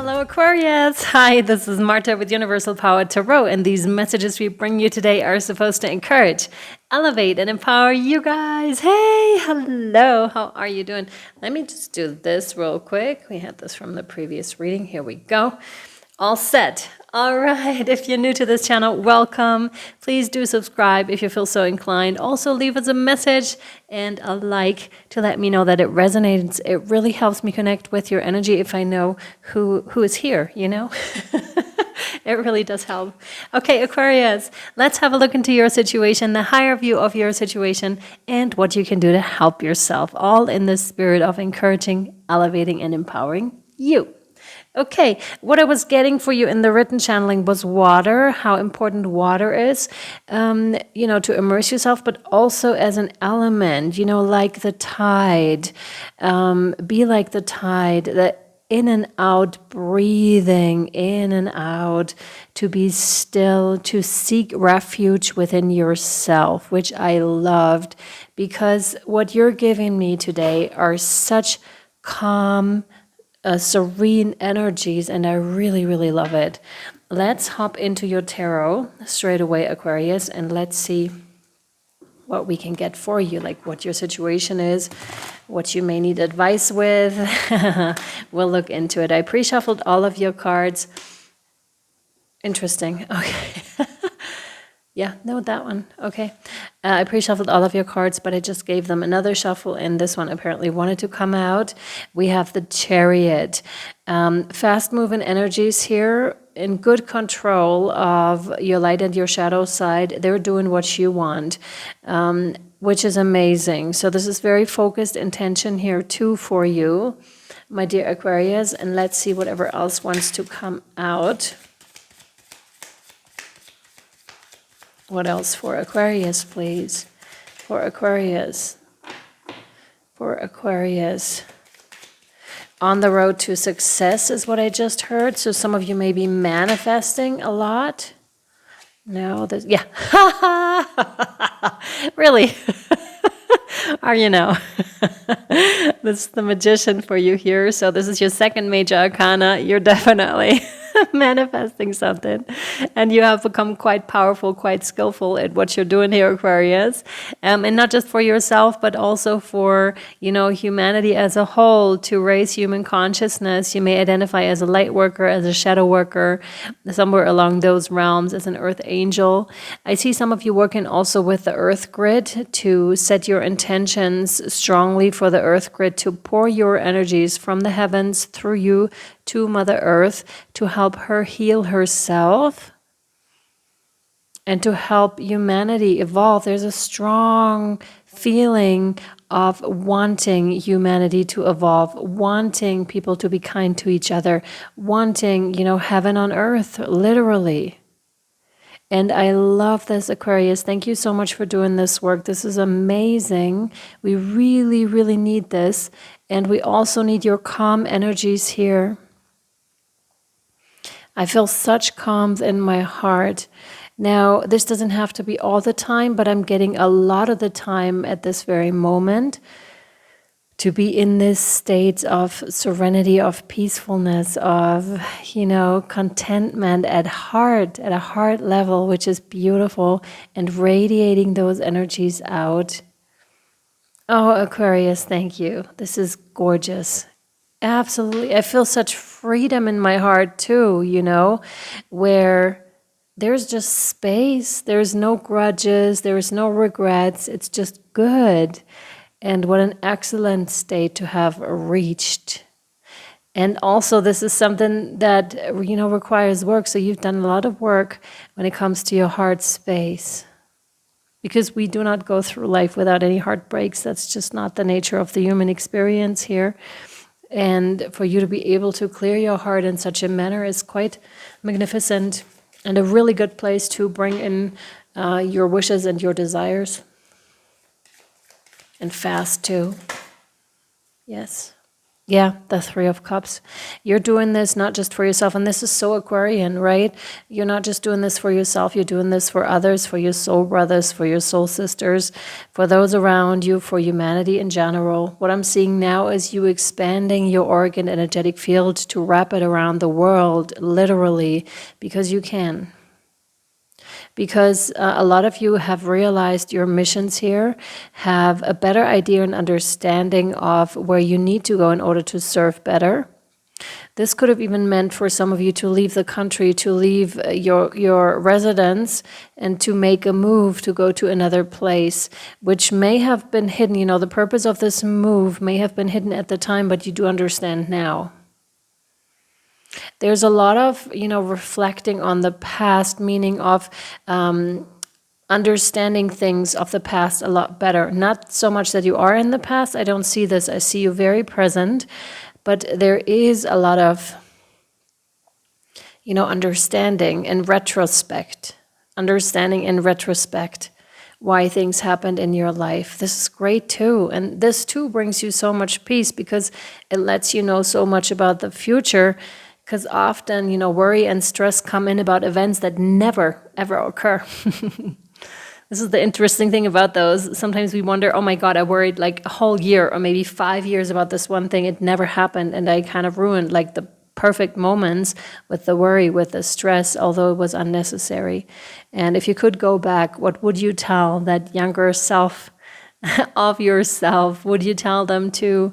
Hello Aquarius! Hi, this is Marta with Universal Power Tarot, and these messages we bring you today are supposed to encourage, elevate, and empower you guys. Hey, hello, how are you doing? Let me just do this real quick. We had this from the previous reading. Here we go. All set. All right, if you're new to this channel, welcome. Please do subscribe if you feel so inclined. Also, leave us a message and a like to let me know that it resonates. It really helps me connect with your energy if I know who is here, you know? It really does help. Okay, Aquarius, let's have a look into your situation, the higher view of your situation, and what you can do to help yourself, all in the spirit of encouraging, elevating, and empowering you. Okay, what I was getting for you in the written channeling was water, how important water is, to immerse yourself, but also as an element, like the tide. Be like the tide, the in and out breathing, in and out, to be still, to seek refuge within yourself, which I loved, because what you're giving me today are such calm, serene energies, and I really, really love it. Let's hop into your tarot straight away, Aquarius, and let's see what we can get for you, like what your situation is, what you may need advice with. We'll look into it. I pre-shuffled all of your cards. Interesting. Okay. Yeah, no, that one. Okay. I pre-shuffled all of your cards, but I just gave them another shuffle, and this one apparently wanted to come out. We have the Chariot. Fast-moving energies here, in good control of your light and your shadow side. They're doing what you want, which is amazing. So this is very focused intention here too for you, my dear Aquarius. And let's see whatever else wants to come out. What else for Aquarius, please? For Aquarius. For Aquarius. On the road to success is what I just heard. So some of you may be manifesting a lot. No, this, yeah. Really? Or, this is the Magician for you here. So this is your second major arcana. You're definitely manifesting something, and you have become quite powerful, quite skillful at what you're doing here, Aquarius, and not just for yourself, but also for humanity as a whole, to raise human consciousness. You may identify as a light worker, as a shadow worker, somewhere along those realms, as an earth angel. I see some of you working also with the earth grid to set your intentions strongly for the earth grid, to pour your energies from the heavens through you to Mother Earth, to help her heal herself and to help humanity evolve. There's a strong feeling of wanting humanity to evolve, wanting people to be kind to each other, wanting, heaven on earth, literally. And I love this, Aquarius. Thank you so much for doing this work. This is amazing. We really, really need this. And we also need your calm energies here. I feel such calm in my heart. Now, this doesn't have to be all the time, but I'm getting a lot of the time at this very moment to be in this state of serenity, of peacefulness, of, contentment at a heart level, which is beautiful, and radiating those energies out. Oh, Aquarius, thank you. This is gorgeous. Absolutely. I feel such freedom in my heart too, where there's just space. There's no grudges. There's no regrets. It's just good. And what an excellent state to have reached. And also this is something that, requires work. So you've done a lot of work when it comes to your heart space. Because we do not go through life without any heartbreaks. That's just not the nature of the human experience here. And for you to be able to clear your heart in such a manner is quite magnificent, and a really good place to bring in your wishes and your desires. And fast too. Yes. Yeah, the Three of Cups. You're doing this not just for yourself, and this is so Aquarian, right? You're not just doing this for yourself, you're doing this for others, for your soul brothers, for your soul sisters, for those around you, for humanity in general. What I'm seeing now is you expanding your organ energetic field to wrap it around the world, literally, because you can. Because a lot of you have realized your missions here, have a better idea and understanding of where you need to go in order to serve better. This could have even meant for some of you to leave the country, to leave your residence, and to make a move to go to another place, which may have been hidden. You know, the purpose of this move may have been hidden at the time, but you do understand now. There's a lot of, reflecting on the past, meaning of understanding things of the past a lot better. Not so much that you are in the past. I don't see this. I see you very present. But there is a lot of, understanding in retrospect. Understanding in retrospect why things happened in your life. This is great too. And this too brings you so much peace because it lets you know so much about the future. Because often, worry and stress come in about events that never, ever occur. This is the interesting thing about those. Sometimes we wonder, oh my God, I worried like a whole year or maybe 5 years about this one thing. It never happened. And I kind of ruined like the perfect moments with the worry, with the stress, although it was unnecessary. And if you could go back, what would you tell that younger self of yourself? Would you tell them to,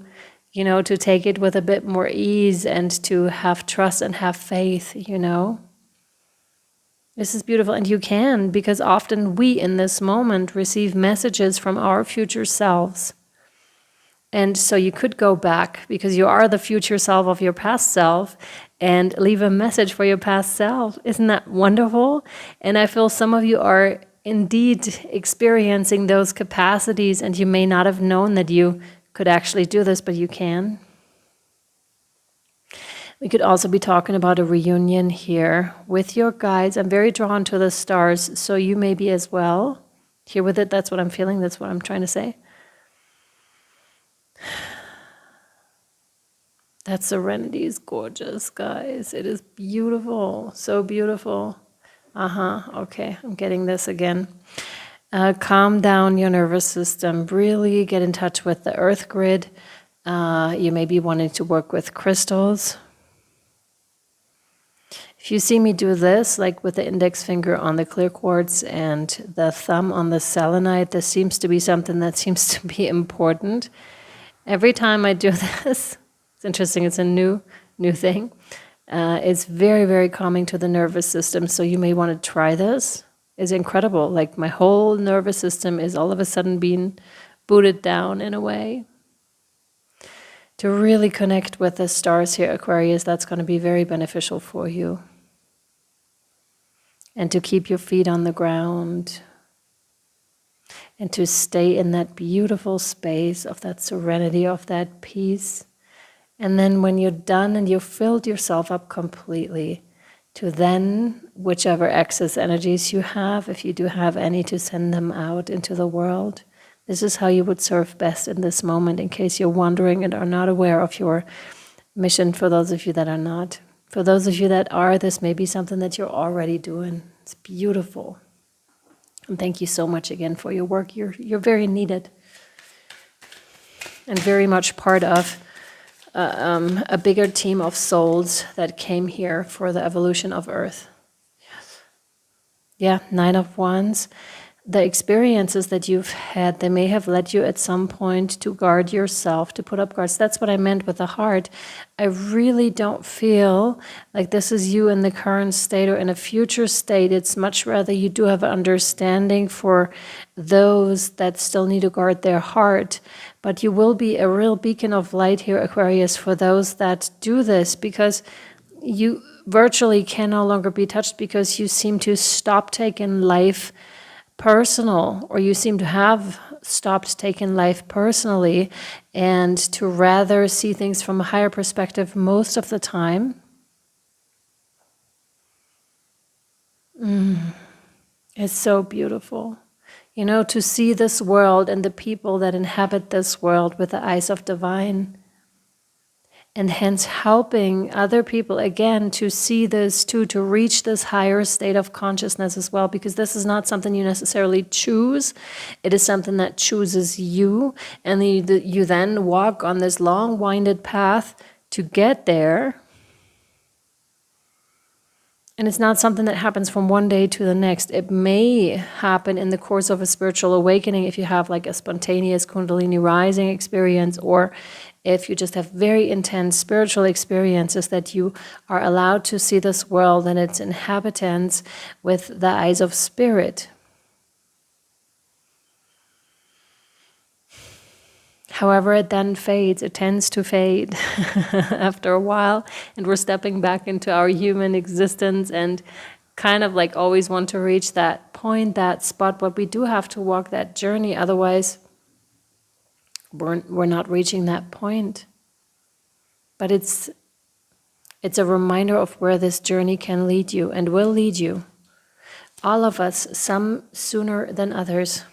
to take it with a bit more ease and to have trust and have faith, This is beautiful. And you can, because often we in this moment receive messages from our future selves. And so you could go back because you are the future self of your past self and leave a message for your past self. Isn't that wonderful? And I feel some of you are indeed experiencing those capacities and you may not have known that you could actually do this, but you can. We could also be talking about a reunion here with your guides. I'm very drawn to the stars, so you may be as well. Here with it, that's what I'm feeling, that's what I'm trying to say. That Serenity is gorgeous, guys. It is beautiful, so beautiful. Okay, I'm getting this again. Calm down your nervous system. Really get in touch with the earth grid. You may be wanting to work with crystals. If you see me do this, like with the index finger on the clear quartz and the thumb on the selenite, this seems to be something that seems to be important. Every time I do this, it's interesting, it's a new thing. It's very, very calming to the nervous system, so you may want to try this. It's incredible. Like my whole nervous system is all of a sudden being booted down in a way. To really connect with the stars here, Aquarius, that's going to be very beneficial for you. And to keep your feet on the ground. And to stay in that beautiful space of that serenity, of that peace. And then when you're done and you've filled yourself up completely, to then, whichever excess energies you have, if you do have any, to send them out into the world. This is how you would serve best in this moment, in case you're wondering and are not aware of your mission, for those of you that are not. For those of you that are, this may be something that you're already doing. It's beautiful. And thank you so much again for your work. You're very needed. And very much part of a bigger team of souls that came here for the evolution of Earth. Yes. Yeah, 9 of Wands. The experiences that you've had, they may have led you at some point to guard yourself, to put up guards. That's what I meant with the heart. I really don't feel like this is you in the current state or in a future state. It's much rather you do have an understanding for those that still need to guard their heart. But you will be a real beacon of light here, Aquarius, for those that do this, because you virtually can no longer be touched because you seem to stop taking life personal, or you seem to have stopped taking life personally and to rather see things from a higher perspective most of the time. It's so beautiful. To see this world and the people that inhabit this world with the eyes of divine. and hence helping other people again to see this too, to reach this higher state of consciousness as well, because this is not something you necessarily choose. It is something that chooses you, and you then walk on this long winded path to get there. And it's not something that happens from one day to the next. It may happen in the course of a spiritual awakening if you have like a spontaneous Kundalini rising experience, or if you just have very intense spiritual experiences that you are allowed to see this world and its inhabitants with the eyes of spirit. However, it then fades. It tends to fade after a while, and we're stepping back into our human existence and kind of like always want to reach that point, that spot, but we do have to walk that journey, otherwise we're not reaching that point. But it's a reminder of where this journey can lead you and will lead you. All of us, some sooner than others.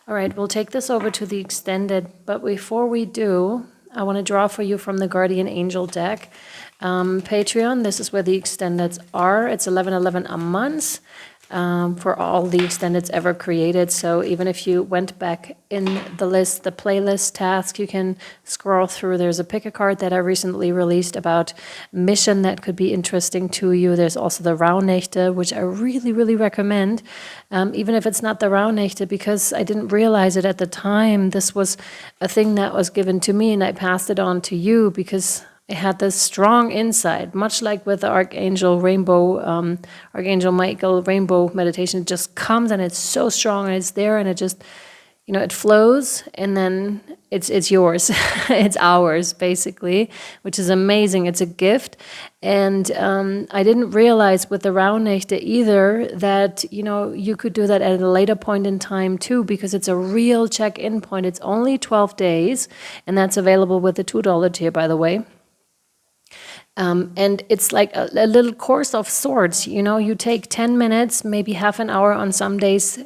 All right, we'll take this over to the extended, but before we do, I want to draw for you from the Guardian Angel deck. Patreon, this is where the extendeds are. It's $11.11 a month for all the extendeds ever created. So even if you went back in the list, the playlist task, you can scroll through. There's a pick a card that I recently released about mission that could be interesting to you. There's also the Raunächte, which I really, really recommend, even if it's not the Raunächte, because I didn't realize it at the time. This was a thing that was given to me, and I passed it on to you because I had this strong insight, much like with the Archangel Rainbow, Archangel Michael Rainbow meditation. It just comes and it's so strong and it's there and it just, it flows, and then it's yours. It's ours, basically, which is amazing. It's a gift. And I didn't realize with the Raunächte either that, you could do that at a later point in time too, because it's a real check-in point. It's only 12 days, and that's available with the $2 tier, by the way. And it's like a little course of sorts. You take 10 minutes, maybe half an hour on some days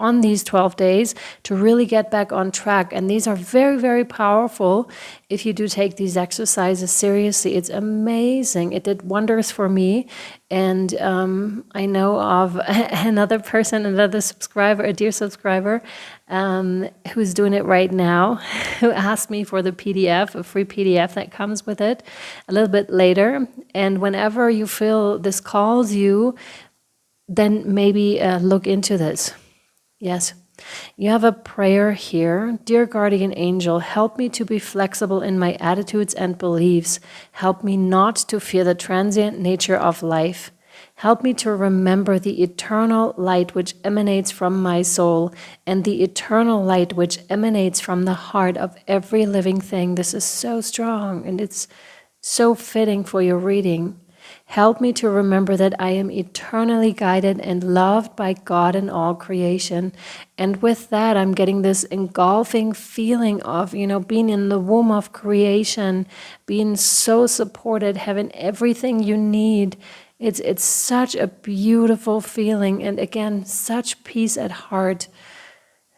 on these 12 days to really get back on track. And these are very, very powerful if you do take these exercises seriously. It's amazing. It did wonders for me. And I know of another person, another subscriber, a dear subscriber, who's doing it right now, who asked me for the PDF, a free PDF that comes with it a little bit later. And whenever you feel this calls you, then maybe look into this. Yes, you have a prayer here. Dear Guardian Angel, help me to be flexible in my attitudes and beliefs. Help me not to fear the transient nature of life. Help me to remember the eternal light which emanates from my soul and the eternal light which emanates from the heart of every living thing. This is so strong and it's so fitting for your reading. Help me to remember that I am eternally guided and loved by God and all creation. And with that, I'm getting this engulfing feeling of, being in the womb of creation, being so supported, having everything you need. It's such a beautiful feeling. And again, such peace at heart.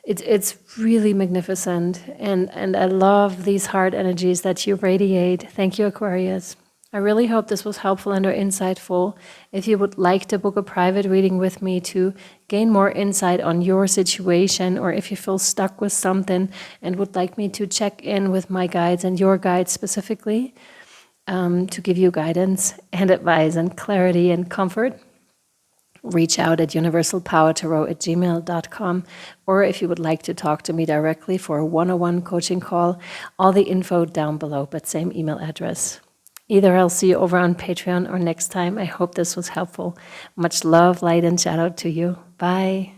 It's really magnificent. And I love these heart energies that you radiate. Thank you, Aquarius. I really hope this was helpful and or insightful. If you would like to book a private reading with me to gain more insight on your situation, or if you feel stuck with something and would like me to check in with my guides and your guides specifically, to give you guidance and advice and clarity and comfort, reach out at universalpowertarot@gmail.com. Or if you would like to talk to me directly for a one-on-one coaching call, all the info down below, but same email address. Either I'll see you over on Patreon or next time. I hope this was helpful. Much love, light, and shout out to you. Bye.